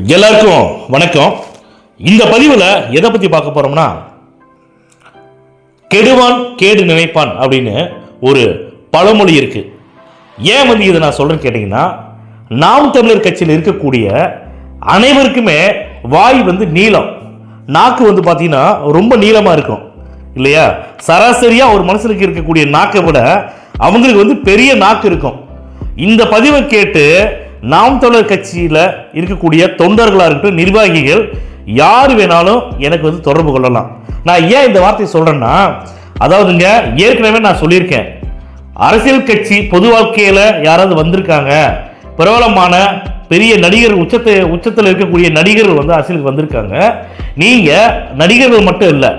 எல்லாருக்கும் வணக்கம். இந்த பதிவில் எதை பற்றி பார்க்க போகிறோம்னா, கெடுவான் கேடு நினைப்பான் அப்படின்னு ஒரு பழமொழி இருக்குது. ஏன் இதை நான் சொல்கிறேன்னு கேட்டிங்கன்னா, நாம் தமிழர் கட்சியில் இருக்கக்கூடிய அனைவருக்குமே வாய் நீளம், நாக்கு பார்த்தீங்கன்னா ரொம்ப நீளமாக இருக்கும் இல்லையா? சராசரியாக ஒரு மனுஷனுக்கு இருக்கக்கூடிய நாக்கை விட அவங்களுக்கு பெரிய நாக்கு இருக்கும். இந்த பதிவை கேட்டு நாம் தமிழர் கட்சியில் இருக்கக்கூடிய தொண்டர்களாக இருக்கட்டும், நிர்வாகிகள் யார் வேணாலும் எனக்கு தொடர்பு கொள்ளலாம். நான் ஏன் இந்த வார்த்தையை சொல்கிறேன்னா, அதாவதுங்க, ஏற்கனவே நான் சொல்லியிருக்கேன், அரசியல் கட்சி பொது வாழ்க்கையில் யாராவது வந்திருக்காங்க, பிரபலமான பெரிய நடிகர்கள், உச்சத்தில் இருக்கக்கூடிய நடிகர்கள் அரசியலுக்கு வந்திருக்காங்க. நீங்கள் நடிகர்கள் மட்டும் இல்லை,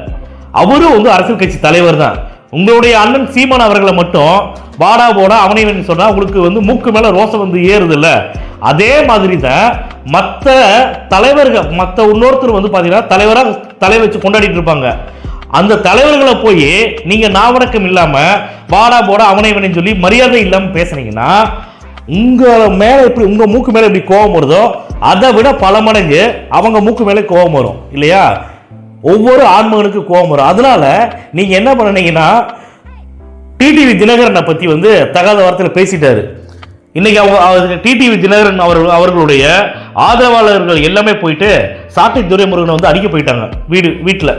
அவரும் அரசியல் கட்சி தலைவர் தான். உங்களுடைய அண்ணன் சீமான் அவர்களை மட்டும் வாடா போடா அவனை சொன்னா உங்களுக்கு மூக்கு மேல ரோசம் ஏறுது இல்ல? அதே மாதிரி தான் மற்ற தலைவர்கள், மற்ற இன்னொருத்தர் பாத்தீங்கன்னா தலைவராக தலை வச்சு கொண்டாடிட்டு இருப்பாங்க. அந்த தலைவர்களை போய் நீங்க நாவடக்கம் இல்லாம வாடா போடா அவனை சொல்லி மரியாதை இல்லாம பேசுனீங்கன்னா, உங்க மேல எப்படி, உங்க மூக்கு மேல எப்படி கோபம் வருதோ அதை விட பல மடங்கு அவங்க மூக்கு மேல கோபம் வரும் இல்லையா? ஒவ்வொரு ஆண்மகனுக்கு கோபம் வரும். அதனால நீங்க என்ன பண்ணீங்கன்னா, டிடிவி தினகரனை பத்தி தகாத வார்த்தையில் பேசிட்டாரு. இன்னைக்கு டிடிவி தினகரன் அவர்களுடைய ஆதரவாளர்கள் எல்லாமே போயிட்டு சாட்டை துரைமுருகனை அடிக்க போயிட்டாங்க வீட்டில்.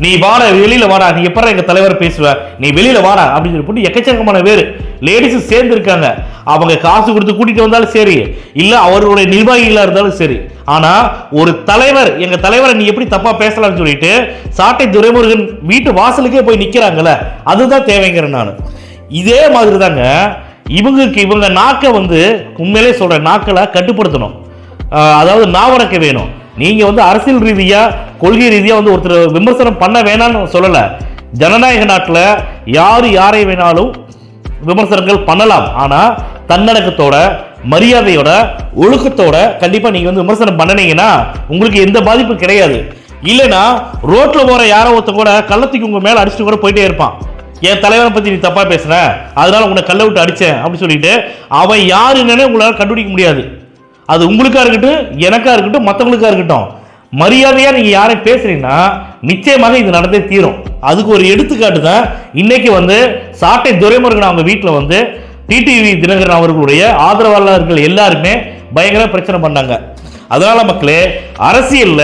நீ வாடா, வெளியில வாடா, நீ எப்ப எங்க தலைவர் பேசுவ, நீ வெளியில வாடா அப்படின்னு போட்டு எக்கச்சக்கமான பேர் லேடிஸ் சேர்ந்து இருக்காங்க. அவங்க காசு கொடுத்து கூட்டிட்டு வந்தாலும் சரி, இல்ல அவர்களுடைய நிர்வாகிகளா இருந்தாலும் சரி. ஆனா ஒரு தலைவர், எங்க தலைவரை நீ எப்படி தப்பா பேசலாம்னு சொல்லிட்டு சாட்டை துரைமுருகன் வீட்டு வாசலுக்கே போய் நிக்கிறாங்கல்ல, அதுதான் தேவைங்கிறேன் நான். இதே மாதிரி தாங்க இவங்க நாக்கை உண்மையிலே சொல்ற நாக்களை கட்டுப்படுத்தணும். அதாவது நாவடக்க வேணும். நீங்க அரசியல் ரீதியா, கொள்கை ரீதியா ஒருத்தர் விமர்சனம் பண்ண வேணாம்னு சொல்லல. ஜனநாயக நாட்டில் யாரை வேணாலும் விமர்சனங்கள் பண்ணலாம். ஆனா தன்னடக்கத்தோட, மரியாதையோட, ஒழுக்கத்தோட கண்டிப்பா நீங்க விமர்சனம் பண்ணனீங்கன்னா உங்களுக்கு எந்த பாதிப்பும் கிடையாது. இல்லைன்னா ரோட்ல போற யாரோ ஒருத்த கூட கள்ளத்துக்கு உங்க மேல அடிச்சுட்டு கூட போயிட்டே இருப்பான். என் தலைவரை பத்தி நீ தப்பா பேசுற, அதனால உன்னை கல்ல விட்டு அடிச்சேன் அப்படின்னு சொல்லிட்டு அவன் யாருன்னு உங்களால கண்டுபிடிக்க முடியாது. அது உங்களுக்கா இருக்கட்டும், எனக்கா இருக்கட்டும், மற்றவங்களுக்கா இருக்கட்டும், மரியாதையா நீங்க யாரையும் பேசுறீங்கன்னா நிச்சயமாக இது நடந்தே தீரும். அதுக்கு ஒரு எடுத்துக்காட்டு தான் இன்னைக்கு சாட்டை துரைமுருகன் அவங்க வீட்டில் டிடிவி தினகரன் அவர்களுடைய ஆதரவாளர்கள் எல்லாருமே பயங்கர பிரச்சனை பண்ணாங்க. அதனால மக்களே, அரசியல்ல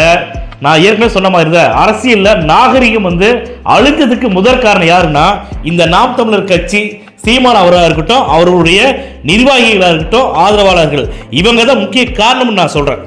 நான் ஏற்கனவே சொன்ன மாதிரி தான், அரசியல்ல நாகரிகம் அழுத்தத்துக்கு முதற் காரணம் யாருன்னா, இந்த நாம் தமிழர் கட்சி சீமான் அவராக இருக்கட்டும், அவர்களுடைய நிர்வாகிகளாக இருக்கட்டும், ஆதரவாளர்கள், இவங்க தான் முக்கிய காரணம்னு நான் சொல்றேன்.